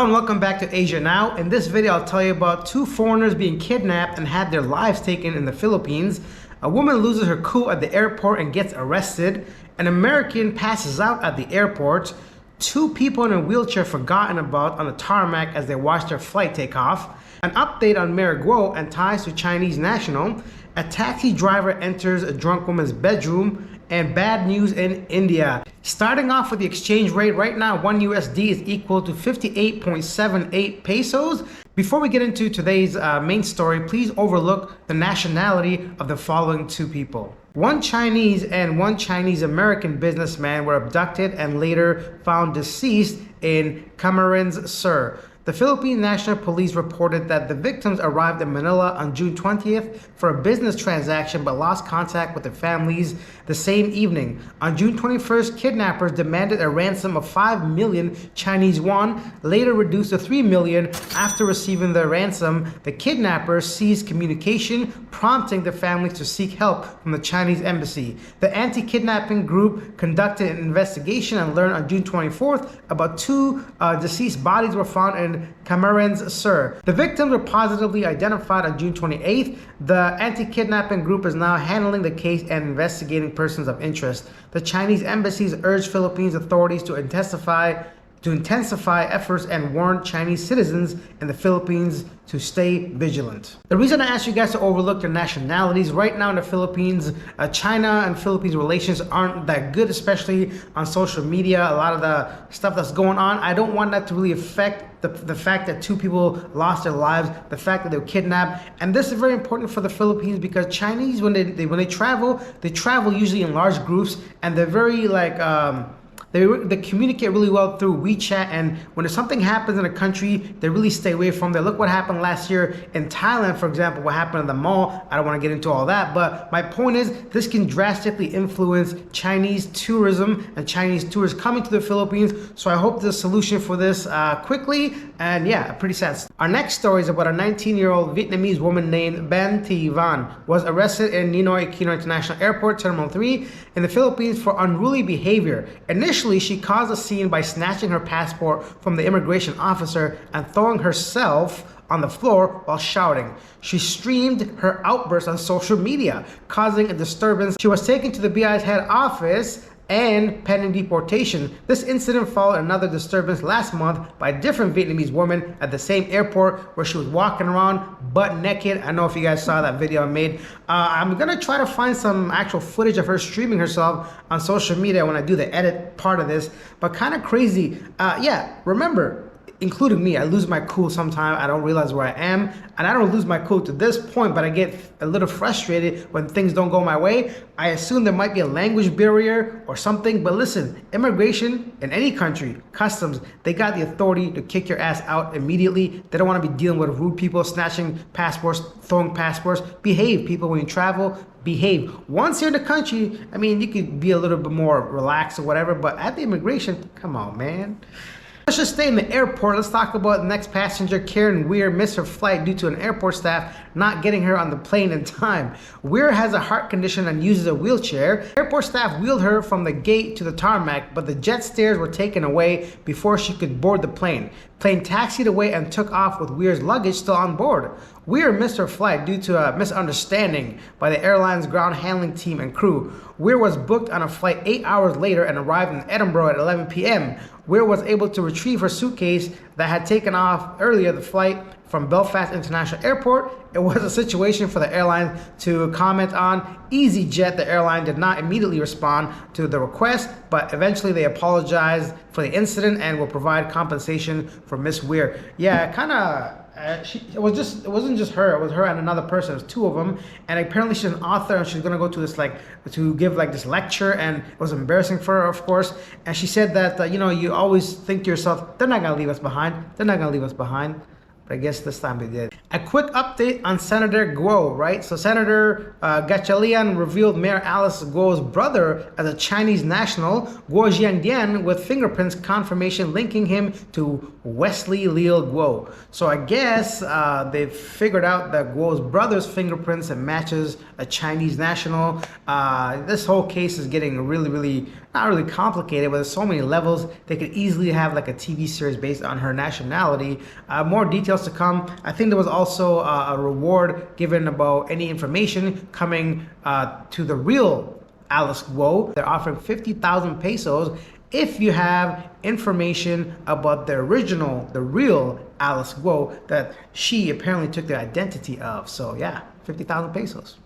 and welcome back to Asia Now. In this video, I'll tell you about two foreigners being kidnapped and had their lives taken in the Philippines. A woman loses her cool at the airport and gets arrested. An American passes out at the airport. Two people in a wheelchair forgotten about on the tarmac as they watch their flight take off. An update on Mayor Guo and ties to Chinese national. A taxi driver enters a drunk woman's bedroom. And bad news in India. Starting off with the exchange rate, right now 1 USD is equal to 58.78 pesos. Before we get into today's main story, please overlook the nationality of the following two people. One Chinese and one Chinese American businessman were abducted and later found deceased in Camarines Sur. The Philippine National Police reported that the victims arrived in Manila on June 20th for a business transaction but lost contact with their families the same evening. On June 21st, kidnappers demanded a ransom of 5 million Chinese yuan, later reduced to 3 million. After receiving the ransom, the kidnappers seized communication, prompting the families to seek help from the Chinese embassy. The anti-kidnapping group conducted an investigation and learned on June 24th about two deceased bodies were found in Camarines Sur. The victims were positively identified on June 28th. The anti-kidnapping group is now handling the case and investigating persons of interest. The Chinese embassies urged Philippines authorities to intensify efforts and warn Chinese citizens in the Philippines to stay vigilant. The reason I asked you guys to overlook their nationalities, right now in the Philippines, China and Philippines relations aren't that good, especially on social media. A lot of the stuff that's going on, I don't want that to really affect the fact that two people lost their lives, the fact that they were kidnapped. And this is very important for the Philippines because Chinese, when they travel usually in large groups, and they're very they communicate really well through WeChat, and when something happens in a country, they really stay away from there. Look what happened last year in Thailand, for example, what happened in the mall. I don't want to get into all that, but my point is this can drastically influence Chinese tourism and Chinese tourists coming to the Philippines. So I hope there's a solution for this quickly, and yeah, pretty sad. Our next story is about a 19-year-old Vietnamese woman named Ben Thi Van was arrested in Ninoy Aquino International Airport, Terminal 3 in the Philippines for unruly behavior. Initially, she caused a scene by snatching her passport from the immigration officer and throwing herself on the floor while shouting. She streamed her outburst on social media, causing a disturbance. She was taken to the BI's head office and pending deportation. This incident followed another disturbance last month by a different Vietnamese woman at the same airport where she was walking around butt naked. I know if you guys saw that video I made. I'm gonna try to find some actual footage of her streaming herself on social media when I do the edit part of this, but kind of crazy. Yeah, remember, including me, I lose my cool sometimes. I don't realize where I am, and I don't lose my cool to this point, but I get a little frustrated when things don't go my way. I assume there might be a language barrier or something, but listen, immigration in any country, customs, they got the authority to kick your ass out immediately. They don't want to be dealing with rude people, snatching passports, throwing passports. Behave, people, when you travel. Behave. Once you're in the country, I mean, you could be a little bit more relaxed or whatever, but at the immigration, come on, man. Let's just stay in the airport. Let's talk about the next passenger. Karen Weir missed her flight due to an airport staff not getting her on the plane in time. Weir has a heart condition and uses a wheelchair. Airport staff wheeled her from the gate to the tarmac, but the jet stairs were taken away before she could board the plane. Plane taxied away and took off with Weir's luggage still on board. Weir missed her flight due to a misunderstanding by the airline's ground handling team and crew. Weir was booked on a flight 8 hours later and arrived in Edinburgh at 11 p.m. Weir was able to retrieve her suitcase that had taken off earlier the flight from Belfast International Airport. It was a situation for the airline to comment on. EasyJet, the airline, did not immediately respond to the request, but eventually they apologized for the incident and will provide compensation for Miss Weir. Yeah, kind of. It wasn't just her, it was her and another person. It was two of them, and apparently she's an author and she's gonna go to this to give this lecture, and it was embarrassing for her, of course. And she said that you always think to yourself, they're not gonna leave us behind. They're not gonna leave us behind. But I guess this time they did. A quick update on Senator Guo, right? So Senator Gachalian revealed Mayor Alice Guo's brother as a Chinese national, Guo Jiandian, with fingerprints confirmation linking him to Wesley Leo Guo. So I guess they've figured out that Guo's brother's fingerprints and matches a Chinese national. This whole case is getting really, not really complicated, but there's so many levels. They could easily have like a TV series based on her nationality. More details to come. I think there was also a reward given about any information coming to the real Alice Guo. They're offering 50,000 pesos if you have information about the original, the real Alice Guo that she apparently took the identity of. So yeah, 50,000 pesos.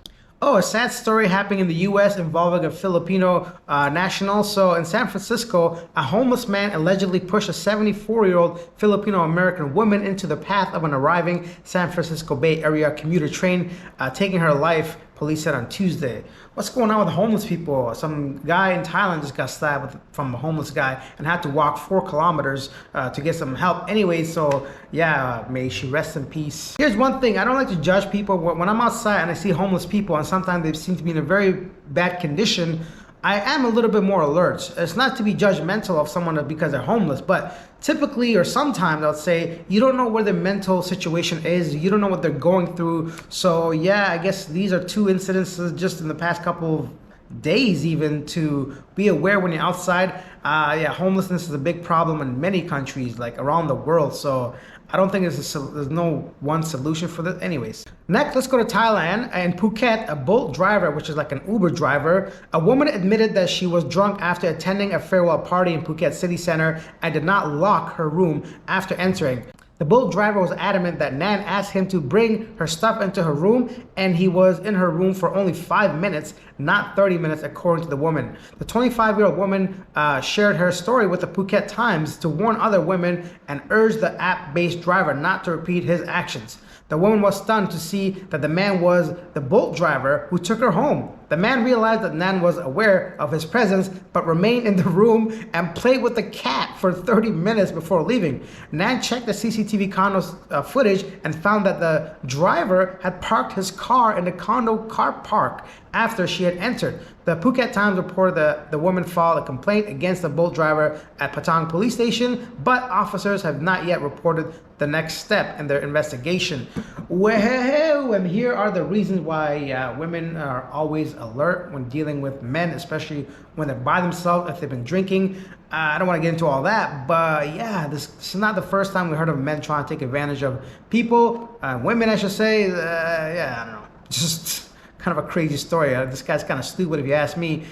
Oh, a sad story happening in the U.S. involving a Filipino national. So in San Francisco, a homeless man allegedly pushed a 74-year-old Filipino-American woman into the path of an arriving San Francisco Bay Area commuter train, taking her life, police said on Tuesday. What's going on with homeless people? Some guy in Thailand just got stabbed from a homeless guy and had to walk 4 kilometers to get some help. Anyway, so yeah, may she rest in peace. Here's one thing, I don't like to judge people. When I'm outside and I see homeless people and sometimes they seem to be in a very bad condition, I am a little bit more alert. It's not to be judgmental of someone because they're homeless, but typically or sometimes I'll say you don't know where their mental situation is, you don't know what they're going through. So yeah, I guess these are 2 incidences just in the past couple of days even to be aware when you're outside. Yeah, homelessness is a big problem in many countries like around the world. So I don't think there's no one solution for this. Anyways, next let's go to Thailand. In Phuket, a Bolt driver, which is like an Uber driver, a woman admitted that she was drunk after attending a farewell party in Phuket city center and did not lock her room after entering. The Bolt driver was adamant that Nan asked him to bring her stuff into her room, and he was in her room for only 5 minutes, not 30 minutes, according to the woman. The 25-year-old woman shared her story with the Phuket Times to warn other women and urged the app-based driver not to repeat his actions. The woman was stunned to see that the man was the Bolt driver who took her home. The man realized that Nan was aware of his presence but remained in the room and played with the cat for 30 minutes before leaving. Nan checked the CCTV condo's footage and found that the driver had parked his car in the condo car park after she had entered. The Phuket Times reported that the woman filed a complaint against the Bolt driver at Patong police station, but officers have not yet reported the next step in their investigation. Well, and here are the reasons why women are always alert when dealing with men, especially when they're by themselves, if they've been drinking. I don't want to get into all that, but yeah, this is not the first time we heard of men trying to take advantage of people, women I should say. Yeah, I don't know, just kind of a crazy story. This guy's kind of stupid if you ask me.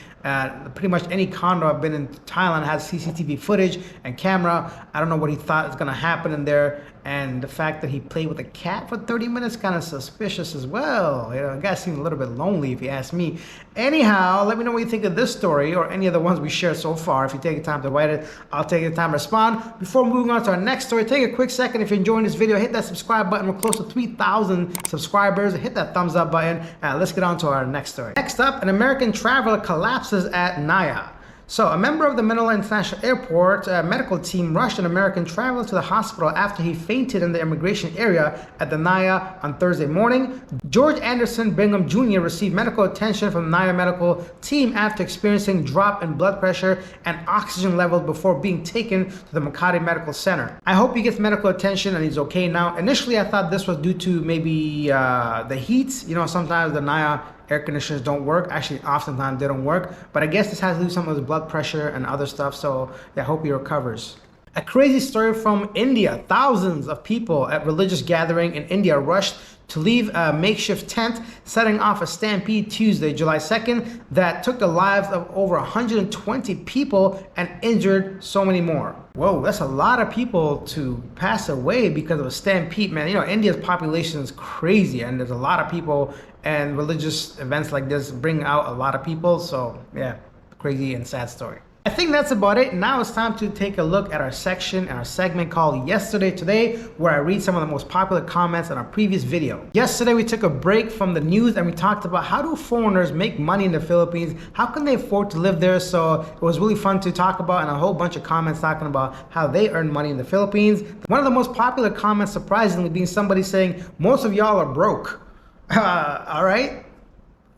Pretty much any condo I've been in Thailand has CCTV footage and camera. I don't know what he thought was gonna happen in there, and the fact that he played with a cat for 30 minutes kind of suspicious as well. You know, the guy seemed a little bit lonely if you ask me. Anyhow, let me know what you think of this story or any of the ones we shared so far. If you take the time to write it, I'll take the time to respond. Before moving on to our next story, take a quick second. If you're enjoying this video, hit that subscribe button. We're close to 3,000 subscribers. Hit that thumbs up button. Let's get on to our next story. Next up, an American traveler collapses at Naya. So a member of the Manila International Airport medical team rushed an American traveler to the hospital after he fainted in the immigration area at the Naya on Thursday morning. George Anderson Bingham Jr. received medical attention from the Naya medical team after experiencing drop in blood pressure and oxygen levels before being taken to the Makati Medical Center. I hope he gets medical attention and he's okay now. Initially, I thought this was due to maybe the heat. You know, sometimes the Naya air conditioners don't work. Actually, oftentimes they don't work. But I guess this has to do with some of his blood pressure and other stuff. So yeah, I hope he recovers. A crazy story from India. Thousands of people at religious gathering in India rushed to leave a makeshift tent, setting off a stampede Tuesday, July 2nd, that took the lives of over 120 people and injured so many more. Whoa, that's a lot of people to pass away because of a stampede, man. You know, India's population is crazy, and there's a lot of people, and religious events like this bring out a lot of people. So yeah, crazy and sad story. I think that's about it. Now it's time to take a look at our section and our segment called Yesterday Today, where I read some of the most popular comments on our previous video. Yesterday we took a break from the news and we talked about how do foreigners make money in the Philippines, how can they afford to live there. So it was really fun to talk about, and a whole bunch of comments talking about how they earn money in the Philippines. One of the most popular comments, surprisingly, being somebody saying most of y'all are broke. All right.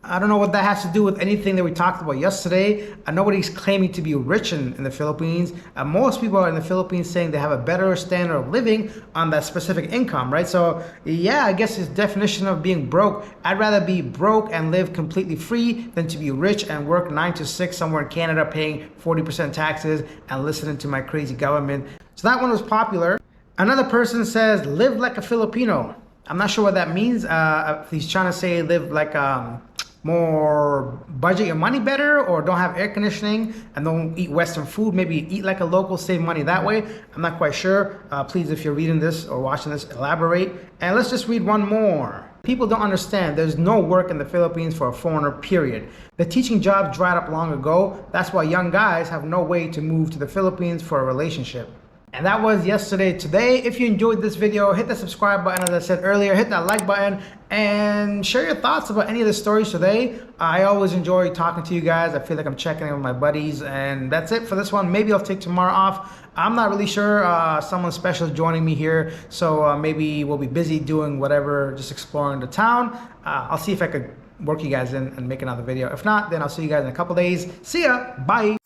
I don't know what that has to do with anything that we talked about yesterday. Nobody's claiming to be rich in the Philippines. Most people are in the Philippines saying they have a better standard of living on that specific income, right? So yeah, I guess it's definition of being broke. I'd rather be broke and live completely free than to be rich and work 9 to 6 somewhere in Canada paying 40% taxes and listening to my crazy government. So that one was popular. Another person says, live like a Filipino. I'm not sure what that means. If he's trying to say live like more budget your money better, or don't have air conditioning and don't eat Western food, maybe eat like a local, save money that way. I'm not quite sure. Please, if you're reading this or watching this, elaborate. And let's just read one more. People don't understand there's no work in the Philippines for a foreigner, period. The teaching jobs dried up long ago. That's why young guys have no way to move to the Philippines for a relationship. And that was Yesterday Today. If you enjoyed this video, hit the subscribe button, as I said earlier, hit that like button, and share your thoughts about any of the stories today. I always enjoy talking to you guys. I feel like I'm checking in with my buddies, and that's it for this one. Maybe I'll take tomorrow off. I'm not really sure. Someone special is joining me here, so maybe we'll be busy doing whatever, just exploring the town. I'll see if I could work you guys in and make another video. If not, then I'll see you guys in a couple days. See ya. Bye.